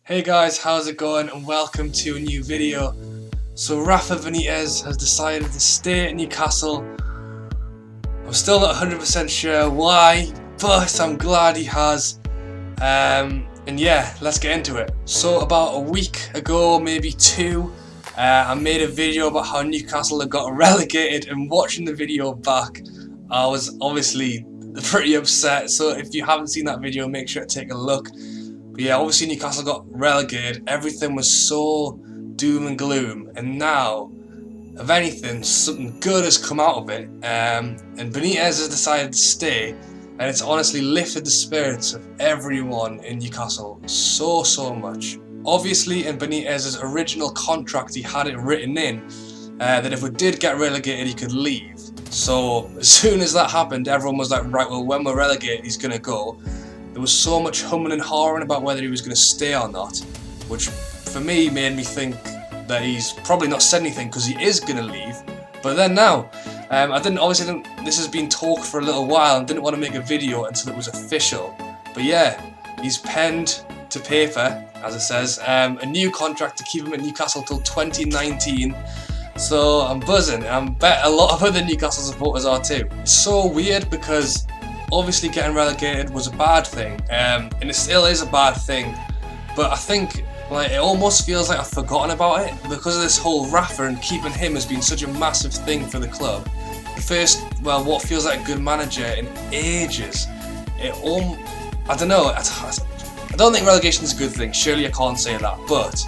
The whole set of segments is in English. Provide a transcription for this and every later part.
Hey guys, how's it going, and welcome to a new video. So Rafa Benitez has decided to stay at Newcastle. I'm still not 100% sure why, but I'm glad he has. And yeah, let's get into it. So about a week ago, maybe two, I made a video about how Newcastle had got relegated, and watching the video back, I was obviously pretty upset. So if you haven't seen that video, make sure to take a look. But yeah, obviously Newcastle got relegated. Everything was so doom and gloom, and now, if anything, something good has come out of it. And Benitez has decided to stay, and it's honestly lifted the spirits of everyone in Newcastle so much. Obviously, in Benitez's original contract, he had it written in that if we did get relegated, he could leave. So as soon as that happened, everyone was like, right, well, when we're relegated, he's gonna go. There was so much humming and hawing about whether he was going to stay or not, which for me made me think that he's probably not said anything because he is going to leave. But then now, this has been talk for a little while and didn't want to make a video until it was official. But yeah, he's penned to paper, as it says, a new contract to keep him at Newcastle till 2019. So I'm buzzing, and I bet a lot of other Newcastle supporters are too. It's so weird because obviously getting relegated was a bad thing, and it still is a bad thing, but I think it almost feels like I've forgotten about it because of this whole Rafa, and keeping him has been such a massive thing for the club. The first, what feels like a good manager in ages. I don't know, I don't think relegation is a good thing, surely I can't say that, but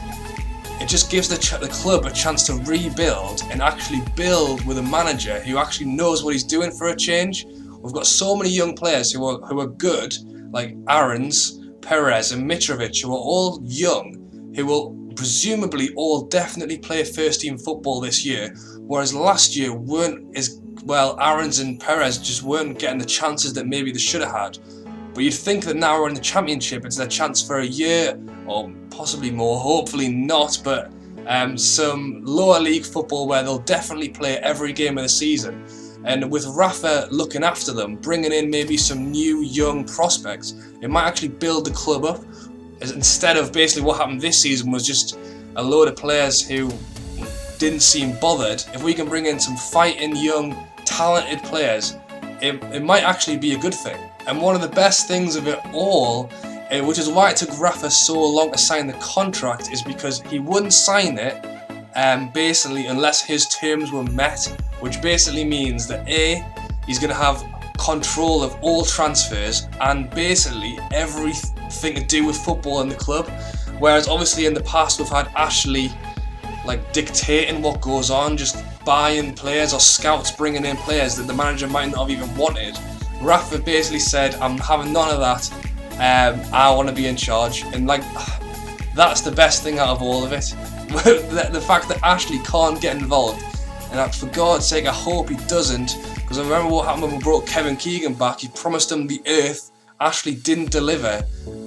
it just gives the club a chance to rebuild and actually build with a manager who actually knows what he's doing for a change. We've got so many young players who are good, like Aarons, Perez and Mitrovic, who are all young, who will presumably all definitely play first team football this year, whereas last year weren't as well. Aarons and Perez just weren't getting the chances that maybe they should have had. But you'd think that now we're in the Championship, it's their chance for a year, or possibly more, hopefully not, but some lower league football where they'll definitely play every game of the season. And with Rafa looking after them, bringing in maybe some new young prospects, it might actually build the club up. Instead of basically what happened this season was just a load of players who didn't seem bothered. If we can bring in some fighting, young, talented players, it might actually be a good thing. And one of the best things of it all, which is why it took Rafa so long to sign the contract, is because he wouldn't sign it basically unless his terms were met, which basically means that he's going to have control of all transfers and basically everything to do with football in the club, whereas obviously in the past we've had Ashley dictating what goes on, just buying players or scouts bringing in players that the manager might not have even wanted. Rafa basically said, I'm having none of that, I want to be in charge, and that's the best thing out of all of it. The fact that Ashley can't get involved, and for God's sake I hope he doesn't, because I remember what happened when we brought Kevin Keegan back. He promised him the earth, Ashley didn't deliver,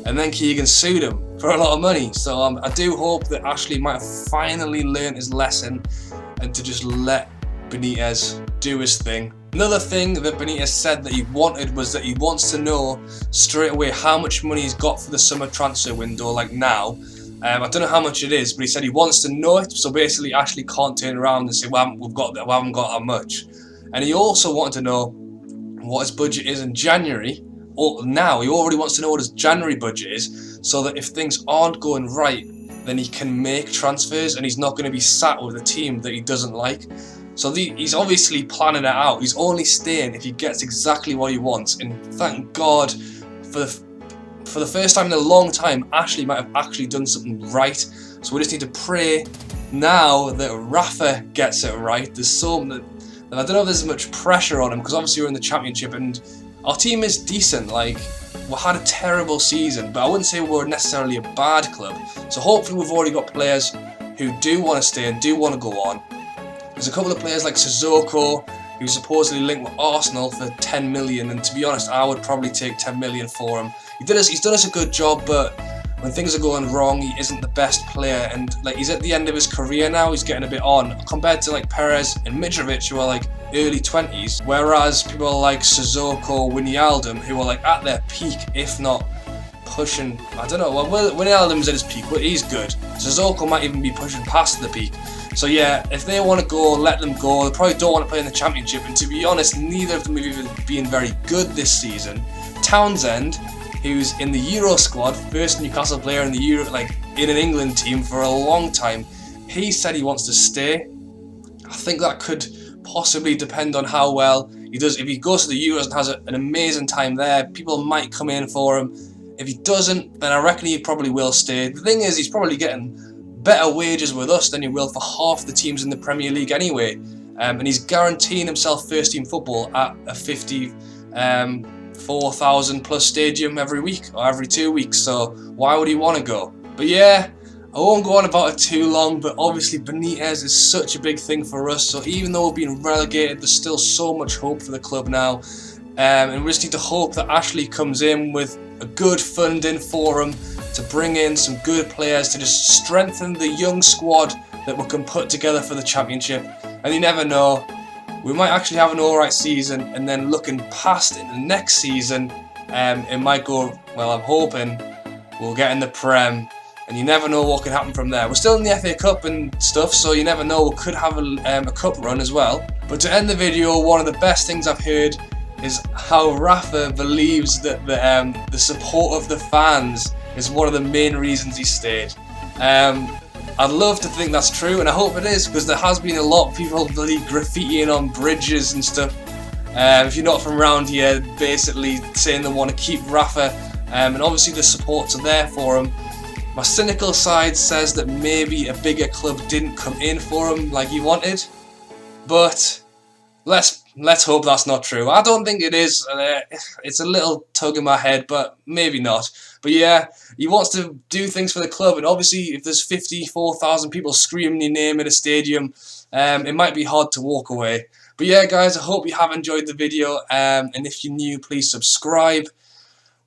and then Keegan sued him for a lot of money. So I do hope that Ashley might have finally learned his lesson and to just let Benitez do his thing. Another thing that Benitez said that he wanted was that he wants to know straight away how much money he's got for the summer transfer window, now. I don't know how much it is, but he said he wants to know it, so basically Ashley can't turn around and say, we haven't got that much. And he also wanted to know what his budget is in January, or now he already wants to know what his January budget is, so that if things aren't going right, then he can make transfers and he's not going to be sat with a team that he doesn't like. So he's obviously planning it out. He's only staying if he gets exactly what he wants, and thank God for the first time in a long time, Ashley might have actually done something right. So we just need to pray now that Rafa gets it right. There's I don't know if there's much pressure on him, because obviously we're in the Championship and our team is decent. We had a terrible season, but I wouldn't say we're necessarily a bad club. So hopefully we've already got players who do want to stay and do want to go on. There's a couple of players like Sissoko, who's supposedly linked with Arsenal for 10 million, and to be honest, I would probably take 10 million for him. He's done us a good job, but when things are going wrong, he isn't the best player, and he's at the end of his career now. He's getting a bit on compared to Perez and Mitrovic, who are early 20s, whereas people like Sissoko, Wijnaldum, who are at their peak, if not pushing, I don't know, well, Wijnaldum's at his peak, but he's good. Sissoko might even be pushing past the peak. So yeah, if they want to go, let them go. They probably don't want to play in the Championship, and to be honest, neither of them have even been very good this season. Townsend, who's in the Euro squad, first Newcastle player in the Euro, like in an England team for a long time, he said he wants to stay. I think that could possibly depend on how well he does. If he goes to the Euros and has an amazing time there, people might come in for him. If he doesn't, then I reckon he probably will stay. The thing is, he's probably getting better wages with us than he will for half the teams in the Premier League anyway. And he's guaranteeing himself first team football at a 54,000 plus stadium every week or every 2 weeks. So why would he want to go? But yeah, I won't go on about it too long, but obviously Benitez is such a big thing for us. So even though we're being relegated, there's still so much hope for the club now. And we just need to hope that Ashley comes in with a good funding for him to bring in some good players to just strengthen the young squad that we can put together for the Championship. And you never know, we might actually have an alright season, and then looking past it the next season, it might go, well, I'm hoping we'll get in the Prem, and you never know what can happen from there. We're still in the FA Cup and stuff, so you never know, we could have a cup run as well. But to end the video, one of the best things I've heard is how Rafa believes that the support of the fans is one of the main reasons he stayed. I'd love to think that's true, and I hope it is, because there has been a lot of people bloody graffitiing on bridges and stuff. If you're not from around here, basically saying they want to keep Rafa, and obviously the supports are there for him. My cynical side says that maybe a bigger club didn't come in for him like he wanted, but let's hope that's not true. I don't think it is. It's a little tug in my head, but maybe not. But yeah, he wants to do things for the club, and obviously if there's 54,000 people screaming your name in a stadium, it might be hard to walk away. But yeah, guys, I hope you have enjoyed the video, and if you're new, please subscribe.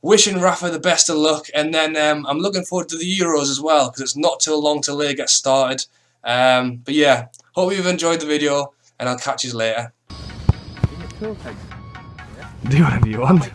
Wishing Rafa the best of luck, and then I'm looking forward to the Euros as well, because it's not too long till they get started. But yeah, hope you've enjoyed the video, and I'll catch you later. Do whatever you want.